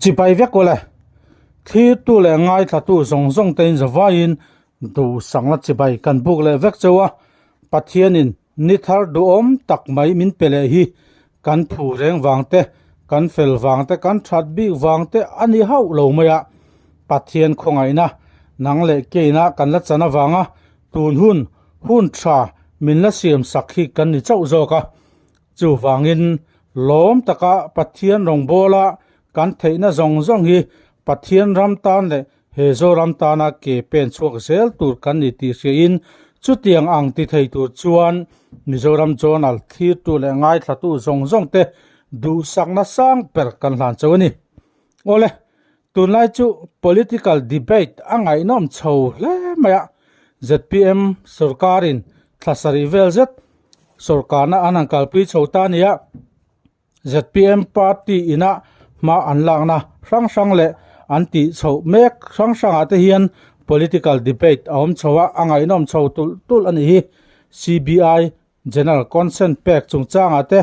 chỉ bay vét qua lại khi tu lệ ngay thà tu rong rong tên giờ vain tu sang là chỉ bay cần buộc lệ vét châu bắt thiên in nithar du tak mai min pele hi kan phu reng wang te kan fel wang te kan that bi wang te ani hau lo maya bắt thiên khongai na nang le ke na kan la chana wanga tun hun tha min la siam sakhi kan ni chau zo ka chu wangin lom taka pathian rong bola kan theina zong zong hi pathian ram tan le he zo ram tana ke pen chuak sel tur kan ni ti se in chu tiang ang ti thei tur chuan mizoram zonal thir tu le ngai thatu zong zong te du sakna sang per kan hlan chawani ole tunlai chu political debate angai nom chho le maya ZPM sarkarin thlasari velzet sarkarna anankal pi chhota nia ZPM party ina ma anlangna sang le anti chho mek sang ate hian political debate awm chowa angai nom chho tul ani hi CBI general consent pack chungchang ate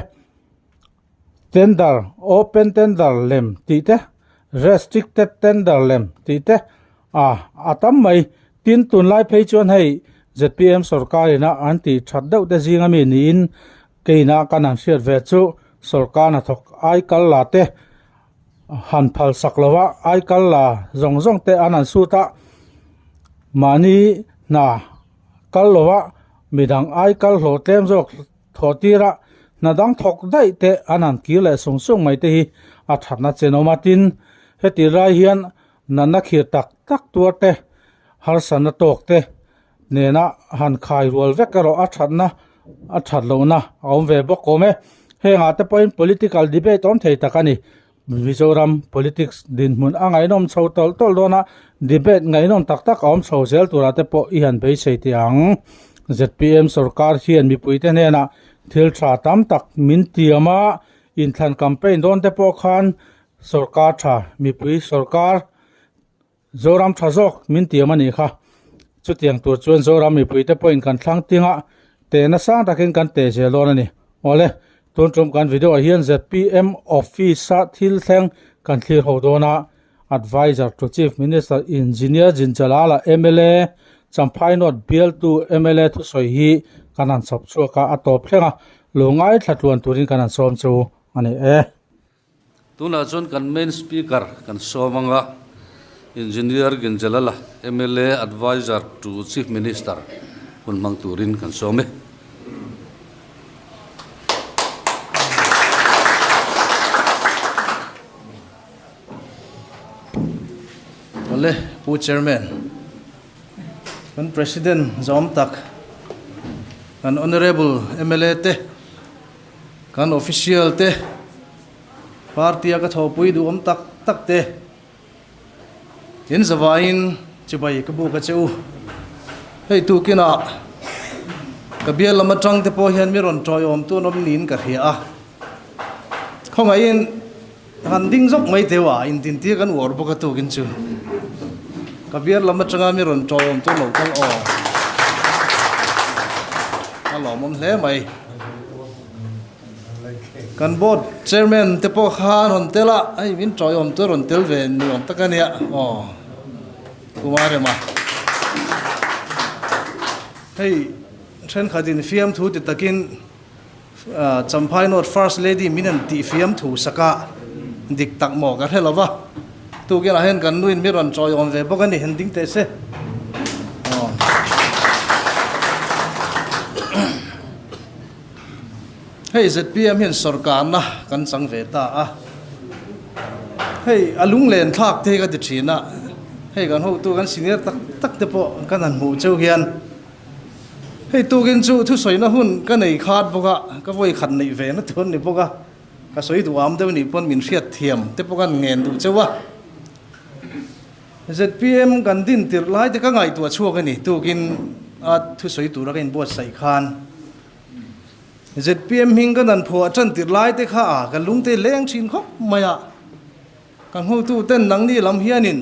tender open tender lem ti te restricted tender lem ti te atam mai tin tunlai phei chuan hei ZPM sarkarina anti thatdeu te zinga mi ni in keina kanan siat ve chu sarkarna thok ai kal la te han phal saklawa ai kal la zong zong te anan suta mani na kal lowa midang ai kal hlo tlem jok thotira nadang thok dai te anan ki le sung sung mai te hi a thatna chenomatin heti rai hian nanna khir tak tur te har sana tok te nena han khai rual vekaro a that lo na awm ve bok kome henga te point political debate on thei takani Mizoram politics din mun angai nom chho tol dona debate ngai nom tak awm chho sel turate po i han bei sei ti ang ZPM sarkar hian mi puite nena thil tha tam tak min tiama in than campaign don te po khan sarkar tha mi pui sarkar zoram thazok min tiama ni kha chutiang tur chuan zoram mi puite point kan thlang tinga te na sang takin kan te se lon ani ole tun trum kan video hian ZPM office sa thil thleng kan thlir ho dona advisor to chief minister engineer jinjalala MLA champhai not bial to MLA thu soi hi kanan sop chuaka atop thlenga lungai thlatluan turin kanan som chu ani tuna chon kan main speaker kan somanga engineer ginjalala MLA advisor to chief minister kun mang turin kan some ole pu chairman kan president zom tak kan honorable MLA te kan official te party ka thopui du om tak te in zawain chibai ka bu ka cheu hei tu kina ka bial lama tang te po hian mi ron troi om tu nom nin ka hia a khongai in han ding jok mai tewa in tin ti kan wor bo ka tu kin chu ka bial lama tanga mi ron troi om tu lo kal o alo mom hle mai kan board chairman te po khan hon tela ai min troi om tu ron tel ve ni om takania kumare ma hey tren khadin fiam thu te takin champhai not first lady minan ti fiam thu saka dik tak mo ka helova tu ke la hen kan nuin mi ron troi om ve bokani hending te se hey ZPM hian sarkar na kan sang ve ta hey alung len thak te ka ti thina hey kan ho tu kan senior tak te po kan an mu cheu hian hey tu gen chu thu soi na hun ka nei khat boka ka voi khat nei ve na thon ni boka ka soi tu am de ni pon min riat thiam te po kan ngen du chewa ZPM kan din tir lai te ka ngai tu chuak ani tu kin thu soi tu ra ken bo sai khan ZPM hing kan an phua chan tir lai te kha kan lung te leng chin khop maya kan ho tu ten nang ni lam hianin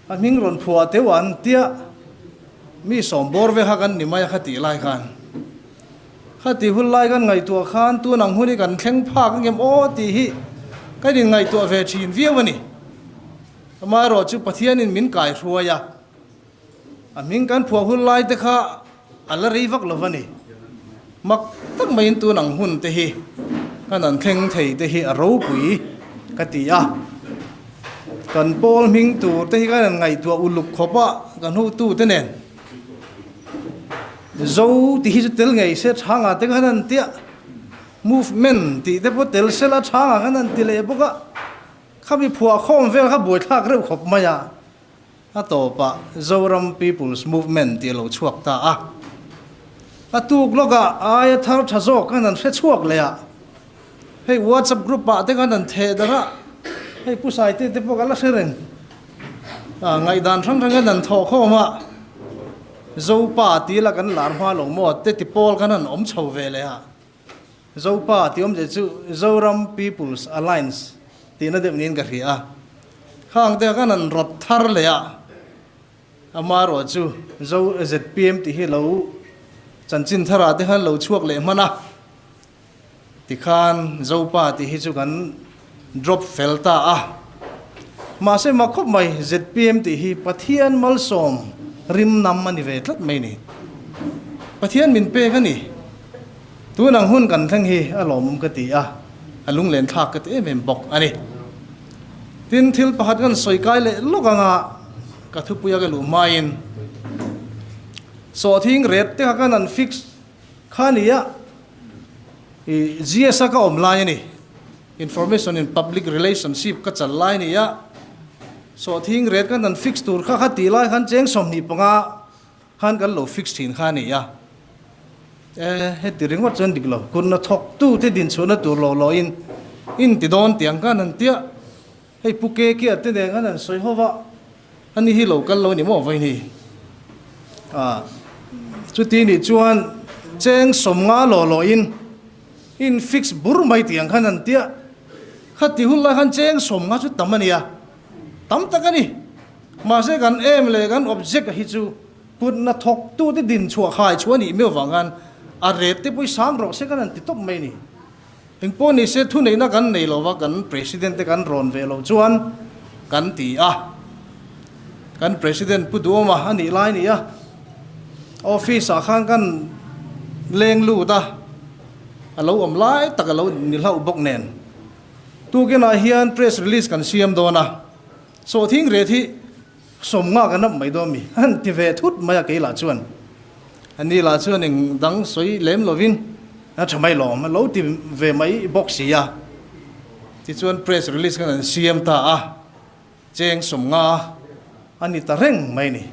a ming ron phua te wan tia mi som bor ve ha kan ni maya khati lai khan khati hul lai kan ngai tu nang huni kan thleng pha kan gem o ti hi kai din ngai tu ve thin viawani mà rồi chú pathian in min cài ruồi à mình can phù hul lai te kha ala rei vak lovani mak tak mai tu nang hun te hi kanan theng thei te hi aro pui katia kan pol ming tu te hi kan ngai tu uluk khopa kan hu tu te nen zo ti hi tel ngai se thanga te kanan tia movement ti te po tel sela thanga kanan ti le boka khabi phua khom vel kha boi thak re khop maya atopa Zoram People's Movement ti lo chuak ta a atuk loga ay thar thazok kanan se chuak le a hey WhatsApp group pa te kanan the dara hey pusai te pokala sereng ngai dan thang thang kanan tho khoma zo pa ti la kan lar hma lo mo te ti pol kanan om chho ve le a zo pa ti om je chu Zoram People's Alliance ti na dem nin ka ri a khang te kanan rot thar le a amaro chu zo ZPM ti hi lo chanchin thara te han lo chuak le mana ti khan zo pa ti hi chu kan drop felta a ma se ma khop mai ZPM ti hi pathian malsom rim nam mani ve tlat mai ni pathian min pe khani tu nang hun kan thang hi alom ka ti a alung len thak ka te mem bok ani tin thil pahat kan soi kai le lokanga ka thu puya ga lu main so thing red te ka nan fix khania GS ka online ni information in public relationship ka chal lai ni ya so thing red ka nan fix tur kha ti lai khan cheng som ni panga khan kan lo fix thin kha ni ya he ti ring wat chan dik lo kun na thok tu te din chuna tur lo in ti don tiang ka nan tia hei puke ki ate de ka nan soi howa ani hi lo kal lo ni mo vai ni chu ti ni chuan cheng som nga lo in fix bur mai tiang khan an tia khati hul la khan cheng som nga chu tamania tam takani ma se kan em le kan object hi chu put na thok tu ti din chua khai chuani me wangan a ret te pui sang ro se kan an ti top mai ni eng po ni se thu nei na kan nei lo wa kan president te kan ron ve lo chuan kan ti kan president pu du ma ani lai ni ya office a khang kan leng lu ta alo om lai tak alo ni lau bok nen tu ke na hian press release kan siam do na so thing re thi som nga kan mai do mi han ti ve thut maya ke la chuan ani la chuan eng dang soi lem lovin a thamai lo ma lo ti ve mai box ya ti chuan press release kan siam ta cheng som nga ani ta reng mai ni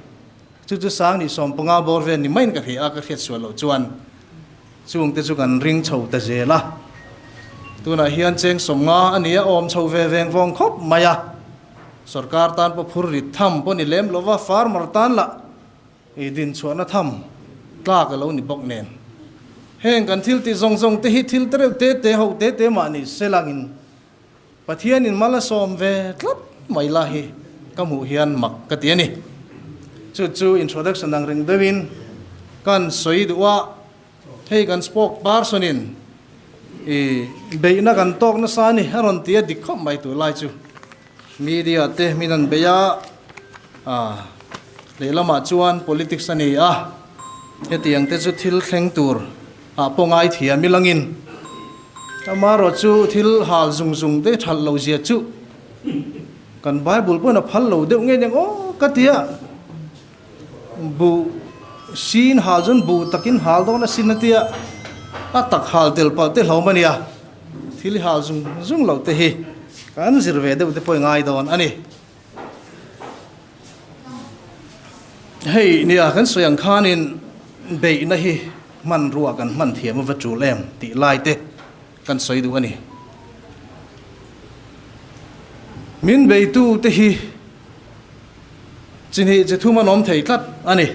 chu sang ni som panga bor ve ni main ka hi a ka khet sual lo chuan chung te chu kan ring chho ta zela tuna hian cheng som nga ani a om chho ve veng vong khop maya sarkar tan po phur ri tham po ni lem lova farmer tan la e din chuana tham tla ka lo ni bok nen heng kan thil ti zong te hi thil te ho te ma ni selangin pathian in mala som ve tlat mai la hi kamu hian mak ka ti ani chu introduction ang ring dawin kan soi duwa hei kan spoke person in be na kan tok na sani haron tia dikhom mai tu lai chu media te minan beya leilama chuan politics ani hetiang te chu thil thleng tur pongai thia milangin amaro chu thil hal zung te thal lo zia chu kan bible pona phal lo deuh nge neng katia bu sin hal jun bu takin hal do na sinatia tak hal tel pal te hlomania thil hal zung lo te hi kan zirve deuh te poi ngai don ani hei nia kan soyang khanin be na hi man ruwa kan man thiam wa chu lem ti lai te kan soi du ani min be tu te hi chin hi che thuma nom thei tlat ani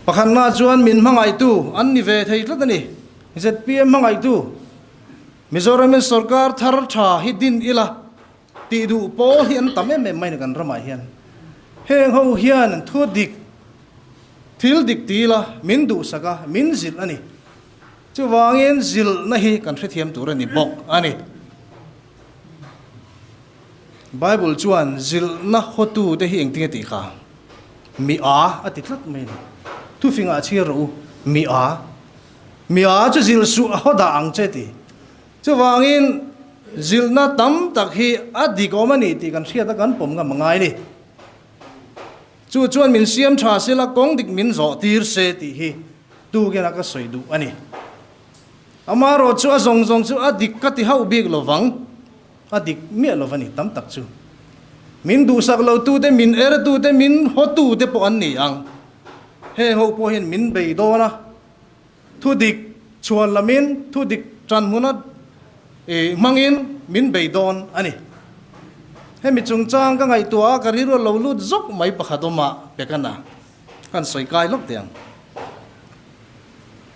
pakhan na chuan min mangai tu an ni ve thei tlat ani ZPM mangai tu Mizoram sarkar thar tha hi din ila ti du pol hian tamem mai na kan rama hian heng ho hian thu dik thil dik tila min du saka min zil ani chu wangin zil na hi kan thre thiam tur ani bok ani Bible chuan zil na hotu te hi engting ti kha mi a atitlat mai tu finga chi ro mi a chu zil su hoda ang che ti chu wangin zil na tam tak hi adikomani ti kan thia ta kan pom nga mangai ni chu chuan min siam tha sela kong dik min zo tir se ti hi tu ge na ka soi du ani amaro chu azong zong chu adik ka ti hau big lovang adik mi lovani tam tak chu min du sak lo tu te min er tu te min ho tu te po an ni ang he ho po hin min bei do na thu dik chuan lamin thu dik tran munat e mangin min bei don ani he mi chung chang ka ngai tua ka ri ro lo lut zok mai pakhadoma pekana kan soi kai lok tiang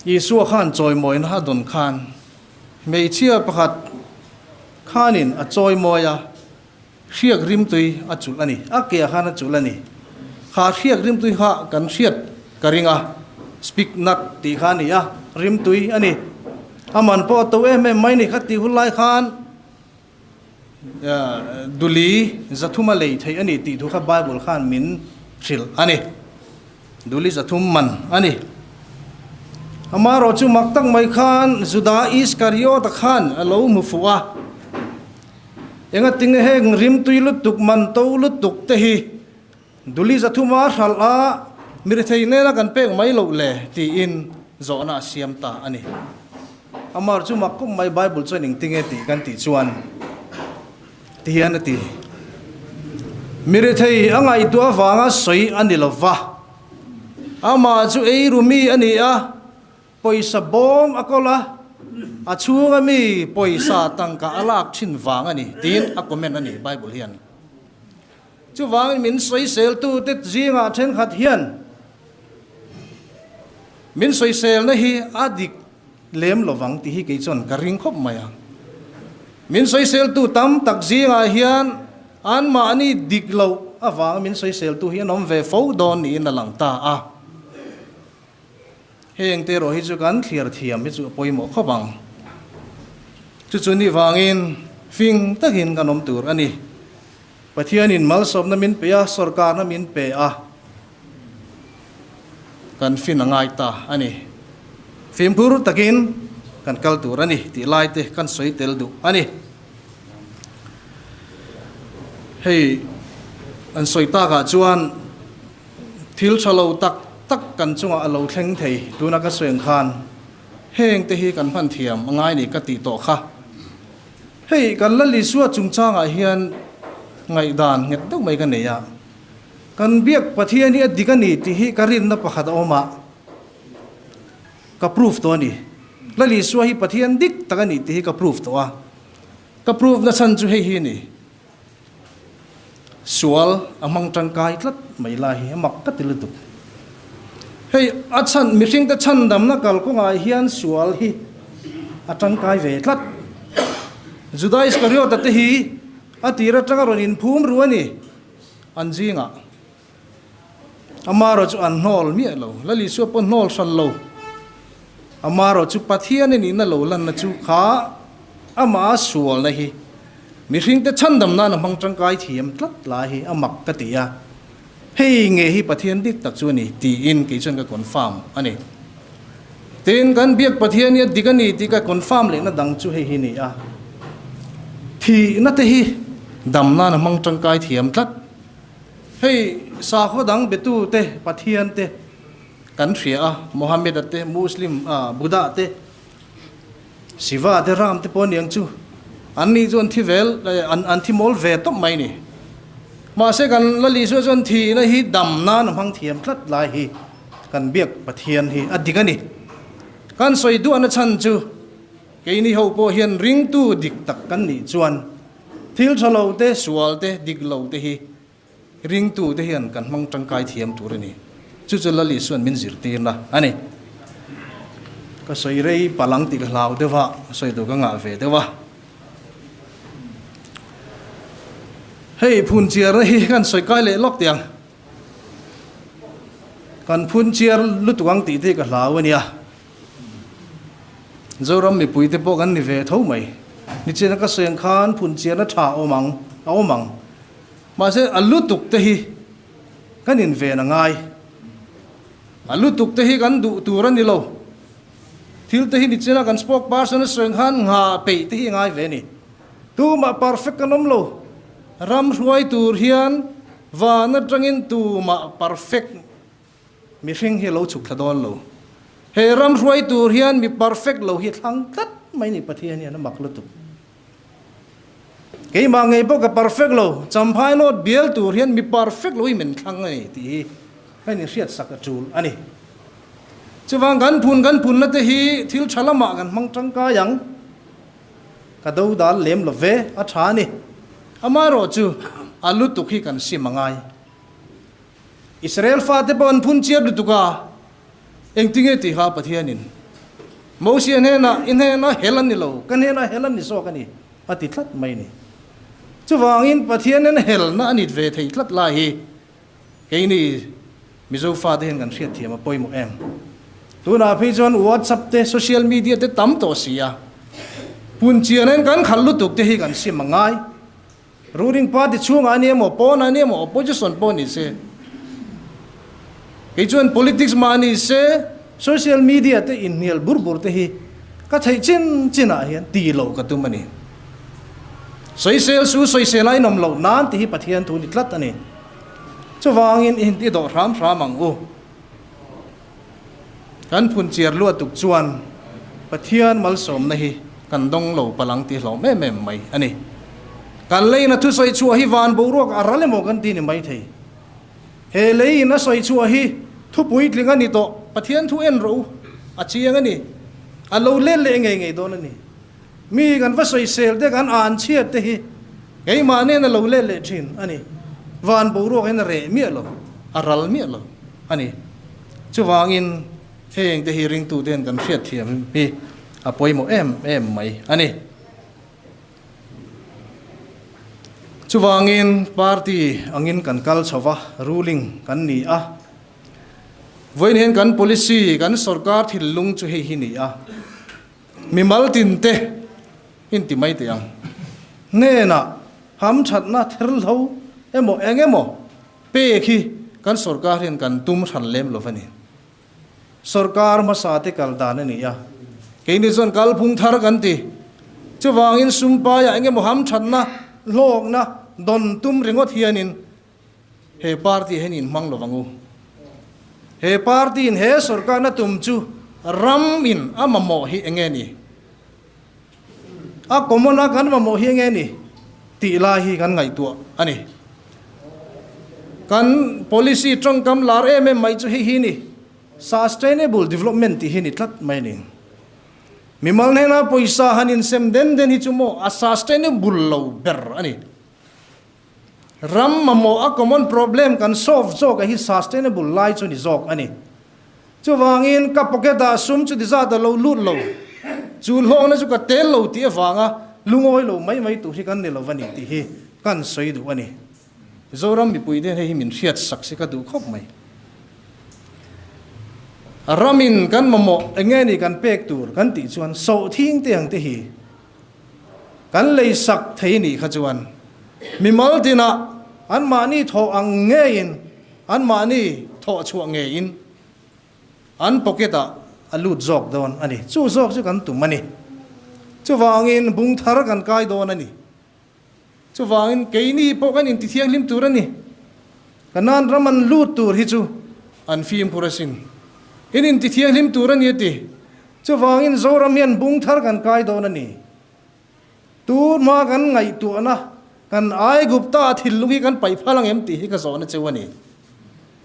Yesu khan choi moi na don khan mei chia pakhat khanin a choi moya riak rim tui a chul ani a ke khan a chul ani kha riak rim tui ha kan riat karinga speak nat ti khan ya rim tui ani aman po to mai ni khati hulai khan duli zathuma lei thei ani ti thu kha Bible khan min thil ani duli zathum man ani amaro chu maktak mai khan Juda Iskariot khan alo mu fuwa enga ting heng rim tui lut tuk man to lut tuk te hi duli zathuma hral a mir thei ne la kan pek mai lo le ti in zona siam ta ani amar chu makum mai Bible chuaning tinge ti kan ti chuan ti hian ti mir thei angai tu awanga soi ani lova ama chu ei rumi ani a poisa bom akola achunga mi poisa tangka alak chin wang ani tin a comment ani Bible hian chu wang min soi sel tu te jinga then khat hian min soi sel na hi adik lem lovang ti hi ke chon ka ring khop maya min soi sel tu tam tak jinga hian an ma ani dik lo awang min soi sel tu hian om ve fo don ni na lang ta a heng te ro hi chu kan clear thiam hi chu poimo khawang chu chu ni wangin fing takin kanom tur ani pathianin mal som na min pe a sarkar na min pe a kan fin angai ta ani fim pur takin kan kal tur ani ti lai te kan soi tel du ani hei an soi ta ka chuan thil chalo tak kan chunga alo thleng thei tuna ka soeng khan heng te hi kan phan thiam angai ni ka ti to kha hei kan la li suwa chungchanga hian ngai dan nget dok mai kan neya kan biak pathian ni adikani ti hi karin na pakhat oma ka proof to ni la li suwa hi pathian dik takani ti hi ka proof to a ka proof na san chu hei hi ni sual amang tangkai tlat mai la hi amak ka tilutuk hei achan mihring te chan dam na kal ko ngai hian sual hi atang kai ve tlat Juda Iskariot te hi atira tanga ron in phum ruani anjinga amaro chu an hol mi lo lali su pon hol san lo amaro chu pathian ni na lo lan na chu kha ama sual na hi mihring te chan dam na na mang tang kai thiam tlat la hi amak ka tia hei nge hi pathian dik tak chu ni ti in ke chon ka confirm ani tin kan biak pathian ni dikani ti ka confirm le na dang chu hei hi ni a thi na te hi dam na na mang tang kai thiam tlat hei sa kho dang betu te pathian te kan thria a Mohammed te Muslim Buddha te Shiva te Ram te pon yang chu an ni chon thi vel an thi mol ve to mai ni ma se kan la li so chon thi na hi dam na na mang thiam tlat lai hi kan biak pathian hi adikani kan soi du an chan chu ke ni ho po hian ring tu dik tak kan ni chuan thil thalo te sual te dik lo te hi ring tu te hian kan mang tangkai thiam tur ni chu chu la li suan min zir tir na ani ka soi rei palang ti ka lau dewa soi do ka nga ve dewa hei phun chiar hi kan soi kai le lok tiang kan phun chiar lutuang ti te ka lau ania zoram mi pui te po kan ni ve tho mai ni chena ka soeng khan phun chiar na tha omang mà sẽ alu tục te hi kan in ve na ngai alu tục te hi kan du turan ni lo thil te hi ni chena kan spokesperson seng han nga pe te hi ngai ve ni tu ma perfect kanom lo ram ruai tur hian và na trangin tu ma perfect mi hring hi lo chuk thadon lo he ram ruai tur hian mi perfect lo hi thang tat mai ni pathian ni na mak lo tu cái mà ngày bốc cái perfect lo chăm phai nó biel tur hian mi perfect lo hi men thang này thì cái ni riat sak a chul ani chuwang gan phun na te hi thil thalama gan mang tang ka yang ka do dal lem lo ve a tha ni ama ro chu alu tu khi kan si mangai Israel fa te pon phun chia du tuka eng tinge ti ha pathianin Mosian he na in he na helan ni lo kan he na helan ni so kan ni ati thlat mai ni chuwang in pathianin hel na anit ve thei thlat la hi ke ni mizo fa te hen kan riat thiam a poimo em tu na phi jon WhatsApp te social media te tam to sia pun chianen kan khallu tuk te hi kan si mangai ruling party chung ani mo pon ani mo opposition pon ni se cái chuyện politics mà ni se social media te in nial bur te hi ka thai chin a hian ti lo ka tu mani soi sel ai nom lo nan ti hi pathian thu ni tlat ani chuwangin in ti do ram ang u kan phun chiar lu tuk chuan pathian mal som na hi kan dong lo palang ti lo me mai ani kan lei na thu soi chu hi van bo rok arale mo kan ti ni mai thei he lei na soi chu hi thu pui tlinga ni to pathian thu en ro a chianga ni a lo le ngai don ani mi kan va soi sel te kan an chiat te hi ei ma ne na lo le thin ani van bo rok en re mi lo aral mi lo ani chuwangin heng te hi ring tu den kan fiat thiam mi a poimo em mai ani chuwangin party angin kan kal chawa ruling kan ni a voin hen kan policy kan sarkar thilung chu hi ni a mi mal tin te in ti mai te ang ne na ham that na therl tho emo engemo pe khi kan sarkar hen kan tum than lem lo fani sarkar ma sa te kal dan ni a ke ni zon kal phung thar kan ti chuwangin sumpa ya engemo ham that na lok na don tum ringot hianin he party henin mang lo wangu he party in he sarkar na tum chu ram in amamo hi engeni a komona kan mamo hi engeni ti la hi kan ngai tu ani kan policy tongkam lar mai chu hi ni sustainable development ti hi ni tlat mai ni mimal ne na poisa hanin sem den hi chumo a sustainable lo ber ani ram mamo a common problem kan solve zo ka hi sustainable lai chu ni zok ani chuwangin ka pocketa sum chu di za da lo lut lo chu lo na chu ka tel lo ti awanga lungoi lo mai tu hi kan ne lo wani ti hi kan soi du ani zoram mi pui de hi min riat sak se ka du khop mai ramin kan mamo engeni kan pek tur kan ti chuan so thing tiang te hi kan lei sak thei ni kha chuan mi mal tina an mani tho ang ngein an mani tho chu ngein an pocketa alut jok don ani chu jok chu kan tu mani chu wangin bung thar kan kai don ani chu wangin keini po kan in ti thiang lim tur ani kanan raman lut tur hi chu an fim purasin in ti thiang lim tur ani ti chu wangin zoram hian bung thar kan kai don ani tu ma kan ngai tu ana kan ai gupta thilungi kan pai phalang em ti hi ka zona chewani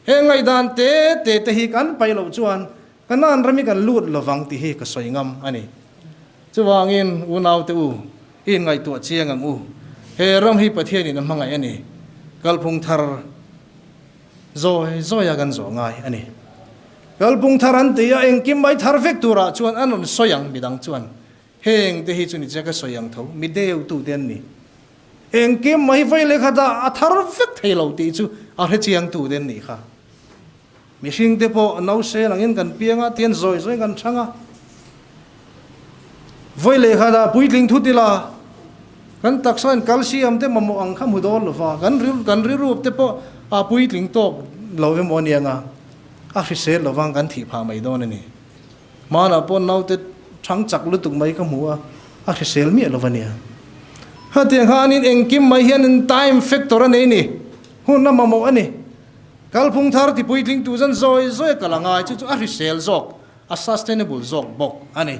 he ngai dan te hi kan pai lo chuan kanan rami kan lut lawang ti hi ka soingam ani chuwangin unaw te u in ngai tu chiang ang u he ram hi pathian in mangai ani kalphung thar zo ya gan zo ngai ani kalphung tharan te ya engkim bai thar vek tura chuan anon soyang bidang chuan heng te hi chuni chaka soyang tho mi deu tu den ni engkim mai vai le khada athar vek thelo ti chu a he chiang tu den ni kha mi hring te po nau se langin kan pianga tian zoi kan thanga voi le khada puitling thutila kan taksan calcium te mamo ang kham hudol lova kan ri rup te po a pui tling tok lovem onianga a fi se lovang kan thi pha mai don ani mana pon nau te thang chak lu tuk mai ka muwa a fi sel mi lovania ha te hanin engkim mai hian in time factor ani ni hun na mamo ani kalphung thar ti pui tling tu zan zoi kalanga chu a fi sel zok a sustainable zok bok ani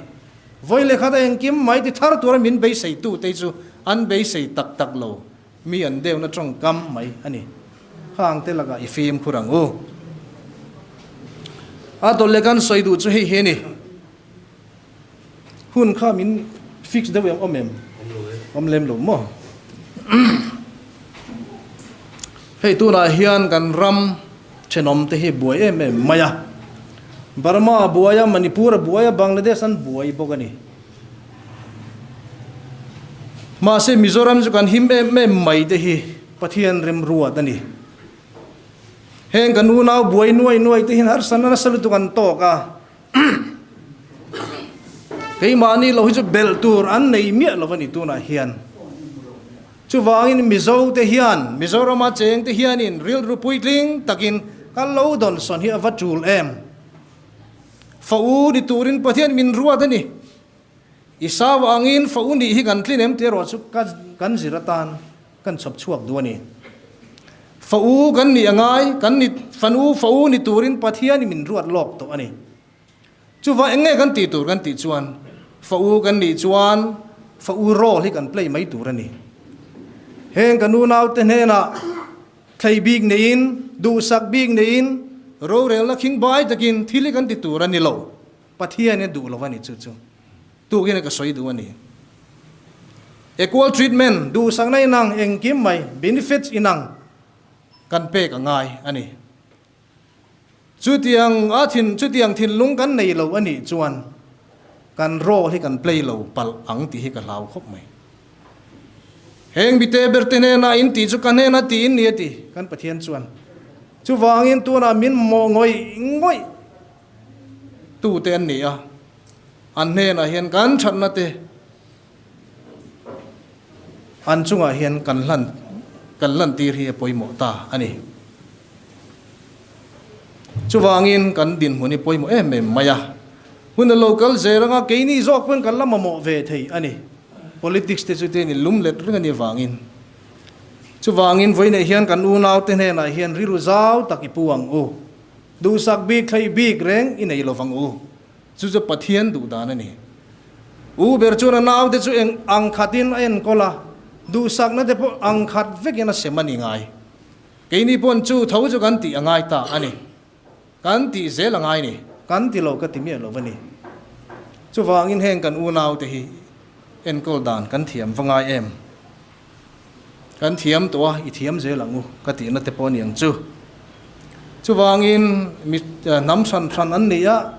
voi le khata engkim mai ti thar tur min be sei tu te chu an be sei tak lo mi an deu na trong kam mai ani hang te laga ifim khurang o a to le kan soi du chu he ni hun kha min fix de wem om lem lo mo hei tu na hian kan ram chenom te hi buai em maya Burma buaya, Manipur buaya, Bangladesh an buai bogani. Mase Mizoram jukan himbe me mai de hi pathian rem ruwa dani. Heng kan unau buai nuai te hin har sanana salutu kan to ka. Kei mani lo hi ju bel tur an nei mi lo wani tu na hian. Chu wangin Mizo te hian, Mizoram a cheng te hian in real rupuitling takin kan lo don son hi avatul em. Fau di turin pathian min ruwa dani. Isa wangin fau ni hi kan tlinem te ro chu kan ziratan kan chop chuak duani. Fau kan ni angai kan ni fau ni turin pathian min ruat lok to ani. Chu wa enge kan ti tur kan ti chuan. Fau kan ni chuan fau ro hi kan play mai turani. Heng kan unau te na thai big nein du sak big nein ro rel na king bai takin thili kan ti tur ani lo. Pathian ne du lo wani chu chu. Tu gina ka soi du ani. Equal treatment du sang nai nang engkim mai benefits inang kan pe ka ngai ani. Chutiang thin lung kan nei lo ani chuan kan ro hi kan play lo pal ang ti hi ka lau khop mai. Heng bite bertene na in ti chu kan he na ti in ni ti kan pathian chuan. Chu wangin tu na min mo ngoi tu te an ni a. An he na hian kan that na te. An chunga hian kan lan tir hi poimo ta ani. Chu wangin kan din huni poimo maya. Huna local zeranga keini zok pun kan lama mo ve thei ani. Politics te chu te ni lumlet ringa ni wangin. Chu wangin voine hian kan unau te ne na hian riru zau takipuang o. Du sak bi khai bi reng inei lovang o. Chu chu pathian du dan ani. U ber chu na naw te chu ang khatin en kola. Du sak na te po ang khat vekena semani ngai. Keini pon chu thau chu kan ti angai ta ani. Kan ti zel angai ni. Kan ti lo ka ti mi lo wani. Chu wangin heng kan unau te hi en kol dan kan thiam vangai em. Kan thiam to I thiam zel angu ka ti na te pon yang chu. Chu wangin nam san an ni ya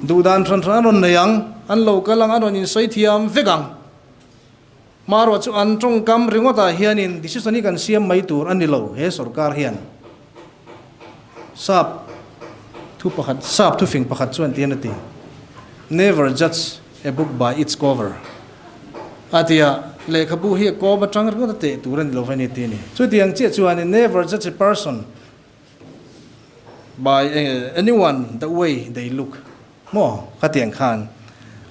du dan san ron neyang an lo ka lang anon in soi thiam vegang. Maro chu an trong kam ringota hianin decision kan siam mai tur an ni lo he sarkar hian. Sap tu fing pakhat chuan tian ati. Never judge a book by its cover. Atia lekhabu hi ko ba tang ro te turan lo fani ti ni. Chu tiang che chuan never judge a person by anyone the way they look. Mo khatiang khan.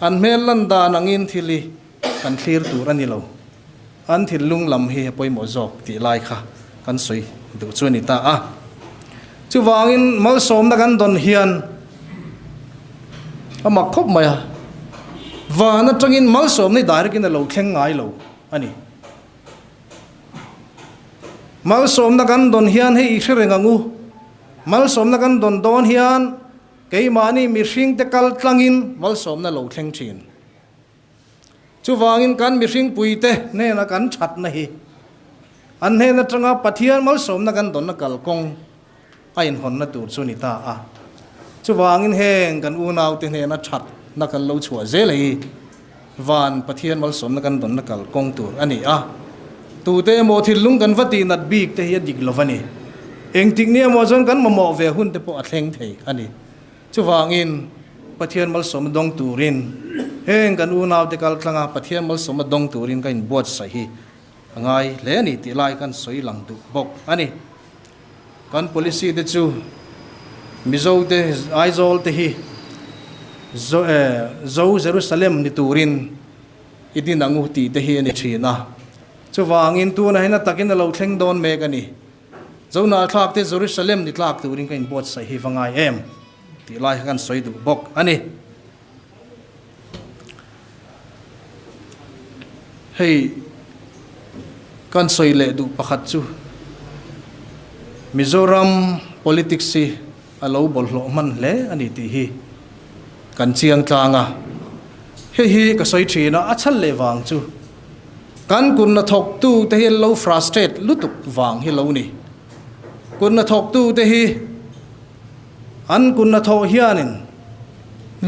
An melan da nangin thili kan clear turan ni lo. An thil lung lam hi poi mo jok ti lai kha kan soi du chuan ita a. Chu wangin mal som na kan don hian ama khop maya wa na tangin mal som ni direct in lo thleng ngai lo ani mal som na kan don hian hei hrengangu mal som na kan don hian kei mani mi hring te kal tlangin mal som na lo thleng thin chu wangin kan mi hring puite ne na kan that na hi an he na tanga pathian mal som na kan don na kal kong ain hon na tur chu ni ta a chu wangin heng kan unau te ne na that na kan lo chua zelei van pathian mal som na kan don na kal kong tur ani a tu te mo thil lung kan vati nat bik te hi dik lovani eng tik ni mo jon kan mo ve hun te po a thleng thei ani chu wangin pathian mal som dong turin heng kan unaw te kal tlanga pathiam mal soma dong turin kan bot sahi angai le ni ti lai kan soi lang du bok ani kan policy te chu mizo te aizol te hi zo Jerusalem ni turin idin angu ti te hi ni thina chu wangin tu na hina takin lo thleng don me kani zo na thlak te Jerusalem ni tlak turin kan bot sahi wangai em ti lai kan soi du bok ani hei kan soi le du pakhat chu Mizoram politics si alo bol hlo man le ani ti hi kan chiang tlanga hi ka soi thina achal le wang chu kan kun na thok tu te hi lo frustrate lutuk wang hi lo ni kun na thok tu te hi an kun na tho hianin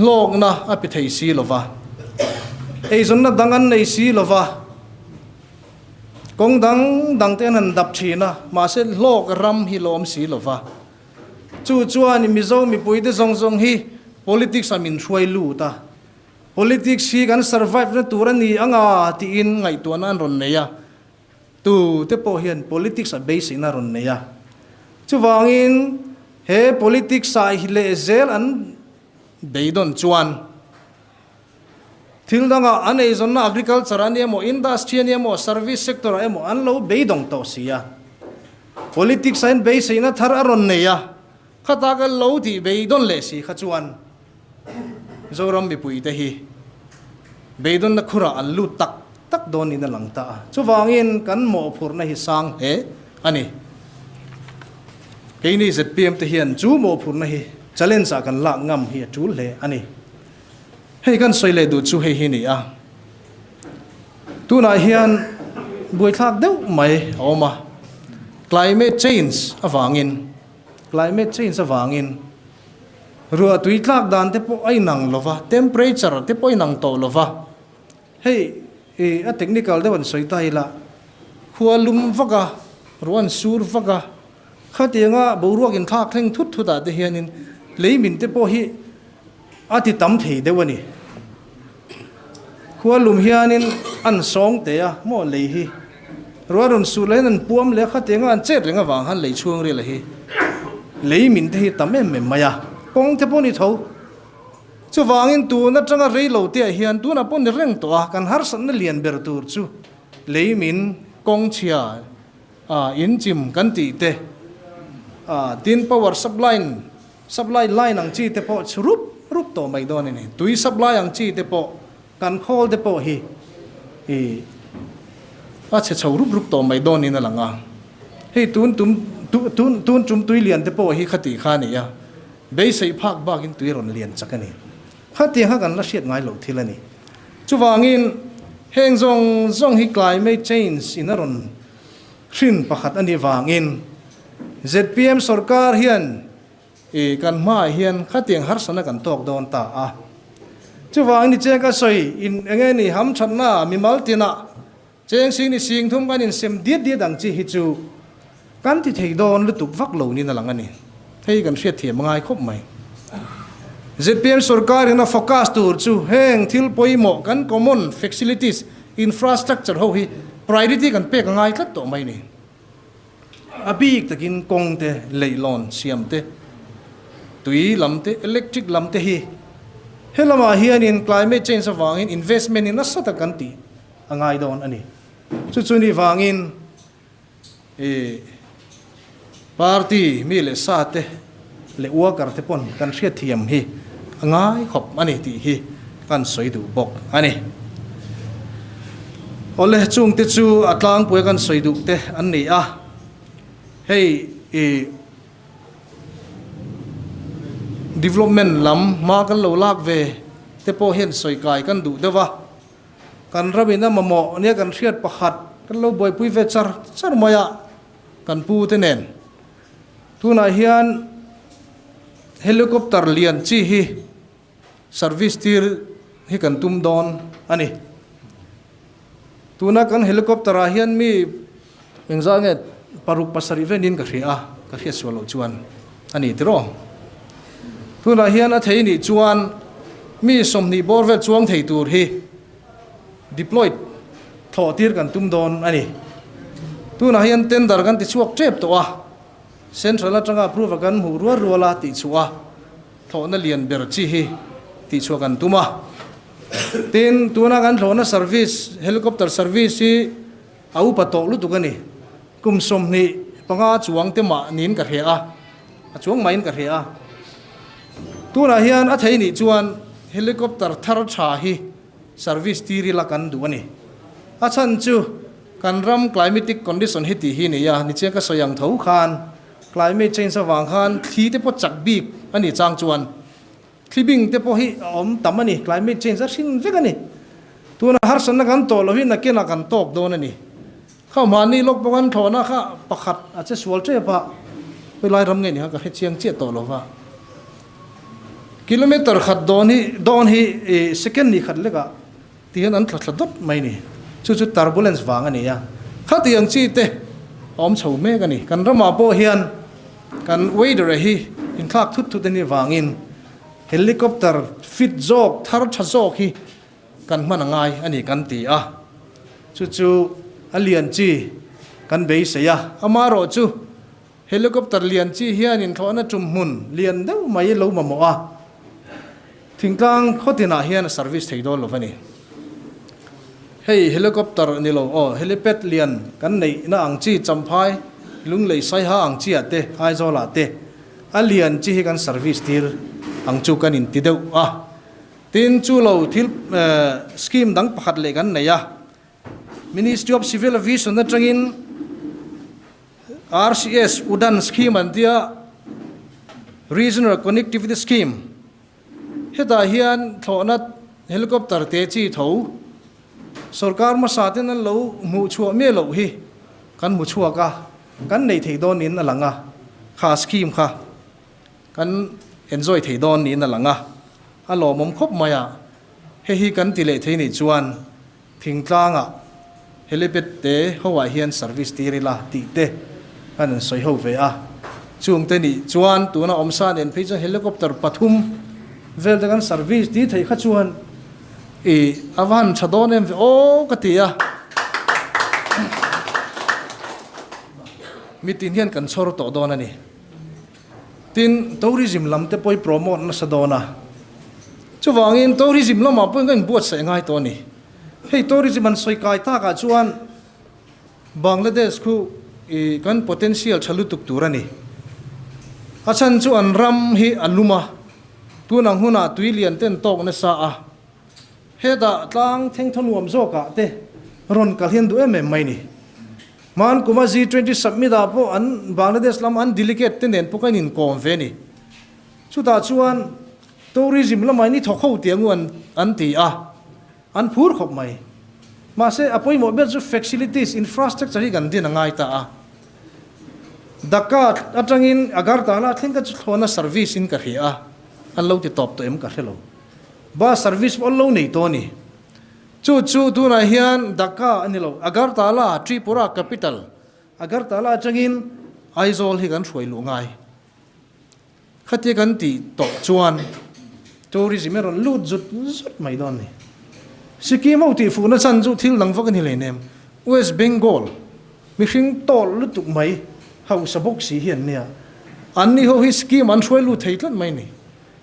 lok na api thei si lova ei zon na dangan nei si lova kong dang te nan dap thina ma se lok ram hi lom si lova chu chuan mi zo mi puide zong zong hi politics amin hruai lu ta politics hi kan survive na turani anga ti in ngai tu nan ron neya tu te po hian politics a base na ron neya chu wangin he politics sai hi le zel an beidon chuan thil danga anei zonna agriculture ani mo industry ani mo service sector emo an lo beidong to sia politics an base ina thar aron neya khata ga lo ti beidon le si khachuan zoram bi pui te hi beidon na khura an lu tak don in langta chu wangin kan mo phur na hi sang he ani keini ZPM te hian chu mo phur na hi challenge a kan la ngam hi tul le ani hei kan soi le du chu hei hi ni a tu na hian bui thak deuh mai oma climate change awangin rua tui tlak dan te po ai nang lova temperature te po nang to lova hei a technical de wan soi tai la khualum vaka ruan sur vaka khatenga boruak in thak thleng thut thuta te hianin leimin te po hi ati tam thei dewani khualum hianin an song te a mo lei hi ruarun su len an puam le khatenga an chet renga wang han lei chuang re la hi leimin te hi tam em maya kong te po ni tho chu wangin tu na tanga rei lo te hian tu na pon ni reng to kan har san na lian ber tur chu leimin kong chia in chim kan ti te tin power supply line ang chi te po rup to mai don ni tui supply ang chi te po kan khol te po hi a che chau rup to mai don ni na langa hei tun chum tui lian te po hi khati kha ni ya bei sei phak ba kin tui ron lian chakani khati ha kan la siat ngai lo thilani chu wangin heng zong hi climate change in a ron hrin pakhat ani wangin ZPM sarkar hian kan ma hian khatiang har sana kan tok don ta a chu wang ni cheka soi in enge ni ham thanna mi mal tina cheng sing ni sing thum kan in sem diet ang chi hi chu kan ti thei don lutuk vak lo ni na lang ani thei kan hriat thiam ngai khop mai ZPM sarkar ina focus tur chu heng thil poimo kan common facilities infrastructure ho hi priority kan pek ngai tlat to mai ni abik takin kong te leilon siam te tui lam te electric lam te hi helama hian in climate change awangin investment in asata kan ti angai don ani chu ni wangin party mi le sa te le worker te pon kan hriat thiam hi angai khop ani ti hi kan soi du bok ani ole chung te chu atlang pui kan soi du te an ni a hei development lam ma kan lo lak ve te po hen soi kai kan du dewa kan rabina mamo ne kan hriat pakhat kan lo boi pui ve char maya kan pu te nen tuna hian helicopter lian chi hi service tir hi kan tum don ani tuna kan helicopter a hian mi engzange paruk pasari venin ka hria swalo chuan ani tiro tuna hian a thei ni chuan mi somni borvel chuang thei tur hi deployed tho tir kan tum don ani tuna hian tender kan ti chuak chep to a central atanga approve kan mu ruala ti chuwa tho na lian ber chi hi ti chuak kan tuma tin tuna kan thona service helicopter service hi au patok lu tukani kum somni panga chuang te ma nin ka hrea a chuang main ka hrea tuna hian a thei ni chuan helicopter thar tha hi service tiri la kan duani a chan chu kan ram climatic condition hi ti hi ni ya ni che ka soyang tho khan climate change awang khan thi te po chak bik ani chang chuan thibing te po hi om tamani climate change a hrin vek ani tuna har san na kan to lo hi na ke na kan tok don ani kha mani lok bagan thona kha pakhat a che sual che pa pelai ram nge ni ha ka he chiang che to lo wa kilometer khat don hi second ni khat lega tian an thla dot mai ni chu turbulence wang ani ya khat yang chi te om chho me ka ni kan rama po hian kan weather hi in thak thut ani wangin helicopter fit jok thar tha jok hi kan manangai ani kan ti a chu alian chi kan be se ya amaro chu helicopter lian chi hian in thona tum mun lian deu mai lo ma mo a thingkang khotina hian service thei dol lovani hey helicopter ni lo helipad lian kan nei na ang chi champhai lung lei sai ha ang chi ate ai zola te alian chi hi kan service tir ang chu kan in ti deu a tin chu lo thil scheme dang pakhat le kan nei ya Ministry of Civil Aviation na tangin RCS udan scheme an dia regional connectivity scheme heta hian thona helicopter te chi tho sarkar ma saten an lo mu chua me lo hi kan mu chua ka kan nei thei don in alanga kha scheme kha kan enjoy thei don in alanga alo mom khop maya he kan ti le thei ni chuan thingtlanga helipad te hawa hian service tirila ti te kan soi ho ve a chung te ni chuan tuna omsan en phecha helicopter pathum vel kan service ti thei kha chuan avan chadon em o katia mitin hian kan chor to don ani tin tourism lam te poi promote na sadona chuwangin tourism lama poi kan buat se ngai to ni hei tourism an soi kai ta ka chuan Bangladesh khu kan potential chalutuk turani achan chu an ram hi aluma tunang huna tuilian ten tok na sa a heda tlang thengthon wam zo ka te ron kalhian du em mai ni man kuma G20 submit a po an Bangladesh lam an delegate ten en pokan in conveni chu ta chuan tourism lamai ni thokho tiangu an ti a an phur khop mai ma se apoi mo ber chu facilities infrastructure hi gan din ngai ta a Dhaka atangin Agartala thinka chona service in ka hi a an lo ti top to em ka hello ba service all lo nei to ni chu tu na hian Dhaka anilo Agartala Tripura capital Agartala atangin aizol hi gan throi lu ngai khati kan ti to chuan tourism ron lut zut mai don ni Sikkim au ti fu na chan chu thil lang vakan hi le nem West Bengal mi hring tol lu tuk mai hau sabok si hian nia anni ho hi scheme an throi lu theitlan mai ni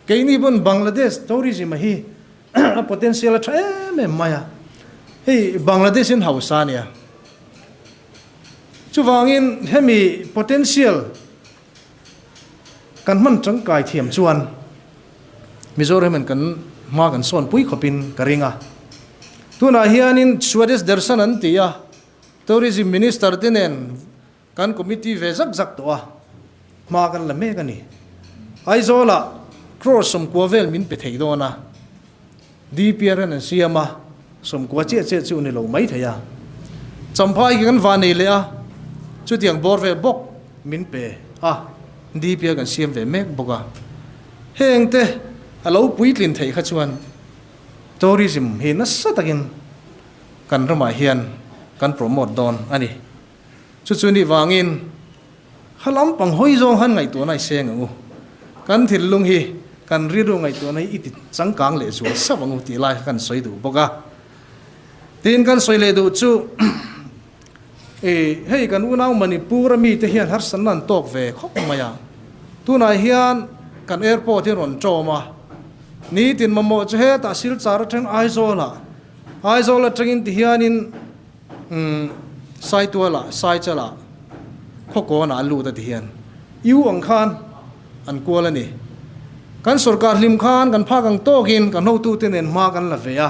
keini bon Bangladesh tourism hi a potential tha em maya hey Bangladesh in hausania chuwangin hemi potential kan man chang kai thiam chuan Mizoram kan ma kan son pui khopin karinga tuna hianin Swedish darshan an tia tourism minister tinen kan committee ve zak to a ma kan la me kani aizola cross som kovel min pe thei dona DPR an siama som kwa che chu ni lo mai thaya champhai kan van nei le a chu tiang bor ve bok min pe a DPR kan siam ve mek boka hengte alo puitlin thei kha chuan tourism hi na satakin kan rama hian kan promote don ani chu ni wangin halam pang hoi zong han ngai to nai seng ngu kan thil lung hi kan riru ngai tu nei iti changkang le chu sawangu ti lai kan soi du boka tin kan soi le du chu hei kan unau Manipur mi te hian har san nan tok ve khop maya tunai hian kan airport hi ron choma ni tin mamo che he ta sil char theng aizola tengin ti hianin sai tuala sai chala khoko na lu ta ti hian yu ang khan an kuala ni kan sarkar lim khan kan phakang tokin kan ho tu tenen ma kan la veya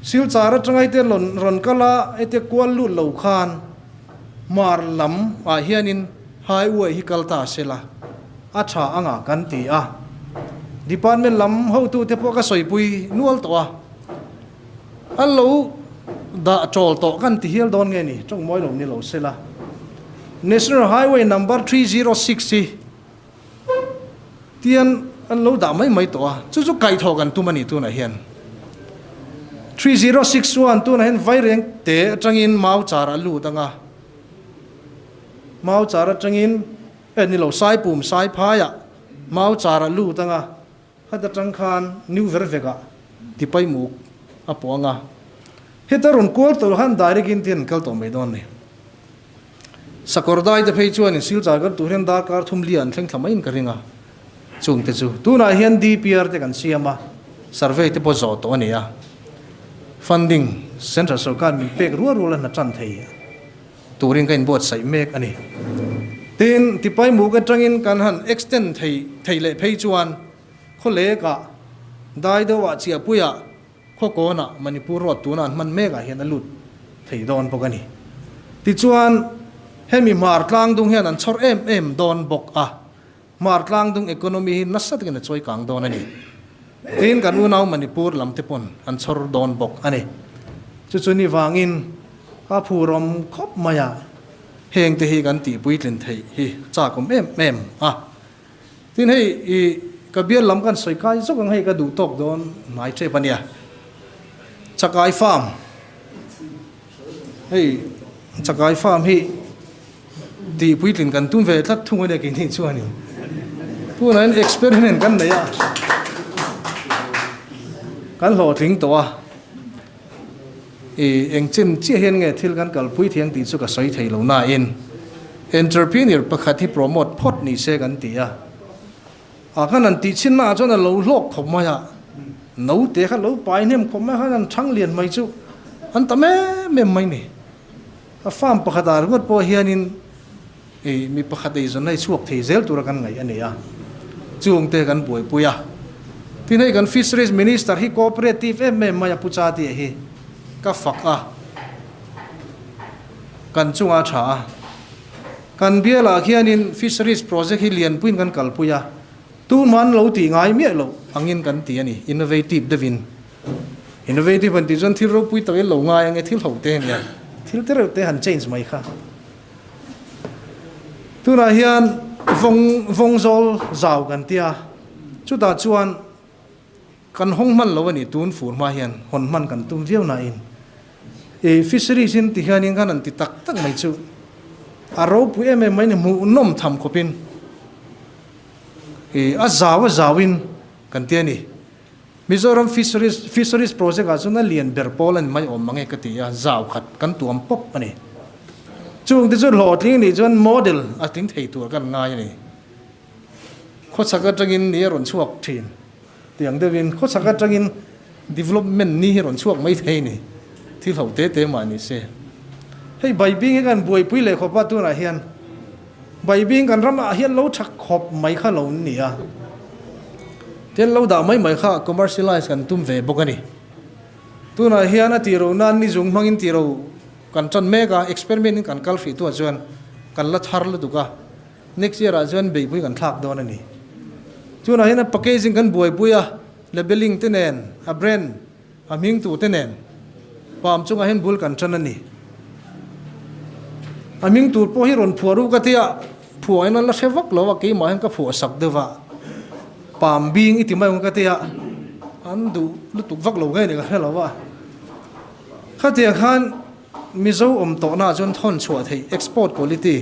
sil chara tangai te ron kala ete kwal lu lo khan mar lam a hianin hai uai hi kalta sela a tha anga kan ti a department lam ho tu te po ka soipui nual to a allo da chol to kan ti hial don nge ni trong moi lo ni lo sela national highway number 306 tian allo da mai to a chu kai tho kan tu mani tu na hian 3061 tu na hen vai reng te atangin mau chara lu tanga mau chara atangin ni lo sai pum sai phaya mau chara lu tanga hada tang khan new vervega ti pai mu aponga hetarun kol to han direct in tin kal to me don ni sakordai de phei chuan in sil chagar tu ren da kar thum lian thleng thamain ka ringa chung te chu tu na hian DPR te kan siama survey te po zo to ni a funding central sarkar mi pek ruwa na chan thei turin kain bot sai mek ani tin ti pai mu ka tangin kan han extend thei le phei chuan khole ka dai do wa chia puya khoko na Manipur ro tu na man mega hian alut thei don pokani ti chuan hemi mar tlang dung hian an chor em don bok a mar tlang dung economy nasat gen choi kang don ani tin kan unau Manipur lam te pon an chor don bok ani chu chu ni wangin a phurom khop maya heng te hi kan ti puitlen thei hi cha kom em a tin hei i kabial lam kan soi kai zok ang hei ka du tok don mai che pania chakai farm hei chakai farm hi ti puitlin kan tum ve thak thung ne kin hin chuani tu nan experiment kan ne ya kan lo thing to a eng chen chi hen nge thil kan kal pui thiang ti chu ka soi thei lo na in entrepreneur pakhat hi promote phot ni se kan ti a kan an ti chin na chon lo lok khom ma ya no te kha lo pai nem khom ma han thang lian mai chu an ta me mai ni a farm pakhat ar got po hianin mi pakhat ei zon nei chuak thei zel tur kan ngai ani a chung te kan boi puya tin hei kan fisheries minister hi cooperative mai pucha ti hi ka fak a kan chunga tha kan biala khianin fisheries project hi lian puin kan kalpuya tu man lo ti ngai mi lo angin kan ti ani innovative devin innovative an ti jon thil ro pui to lo ngai ange thil ho te ni thil te ro te han change mai kha tu na hian vong zol zau kan tia chu da chuan kan hong man lo ani tun fur ma hian hon man kan tum viau na in fisheries in ti hianin kan an ti tak tak mai chu aro pu mai ne mu nom tham khopin a zawin kan tia ni Mizoram fisheries project a chuna lian ber Poland mai om mange ka ti ya zaw khat kan tuam pop ani chung ti chu lo thing ni jon model a ting thei tur kan ngai ni kho chaka tangin ni ron chuak thin tiang devin kho chaka tangin development ni ron chuak mai thei ni thil ho te ma ni se hei bai bing kan buai pui le kho pa tu na hian bai bing kan ram a hian lo thak khop mai kha lo ni a ten lo da mai kha commercialize kan tum ve bokani tu na hian a ti ro nan ni jung mangin ti ro kan chan mega experiment kan kal fi tu chuan kan la thar la duka next year a chuan be pui kan thak don ani tu na hian packaging kan buai puya labeling tenen a brand a ming tu tenen pam chunga hen bul kan chan ani aming tur po hi ron phuaru ka tia phuaina la sewak lo wa ke ma hen ka phu sak dewa pam bing iti mai ka tia an du lu tuk vak lo ngai ni ka helo wa kha tia khan mizo om to na jon thon chua thei export quality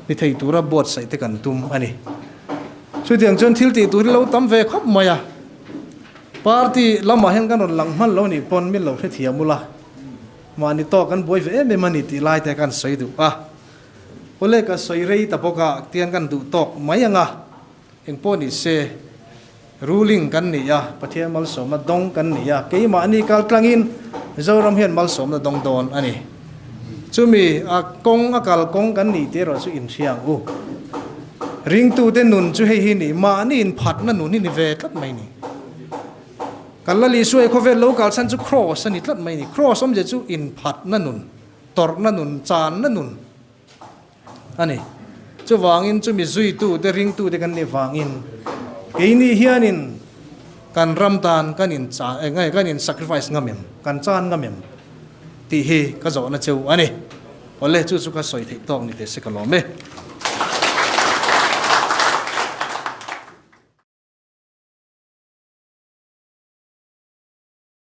ni thei tura bot sai te kan tum ani chui tiang chon thil ti tur lo tam ve khop maya party lama hen kan on lang man lo ni pon min lo the thiamula mani to kan boi ve me mani ti lai te kan soi du ole ka soi rei tapoka tian kan du tok mayanga eng poni se ruling kan ni ya pathian mal som na dong kan ni ya ke ma ani kal tlangin zoram hian mal som na dong don ani chumi a kong akal kong kan ni te ro chu in siang ring tu te nun chu hei hi ni ma ni in phat na nun ni ve tlat mai ni kalali suai khovel local san chu cross ani tlat mai ni cross om je chu in phat na nun tor na nun chan na nun ani chu wangin chu mi zui tu te ring tu te kan ni wangin keini hianin kan ramtan kan in cha ngai kan in sacrifice ngamem kan chan ngamem ti hi ka zo na cheu ani ole chu chu ka soi thei tok ni te se kalome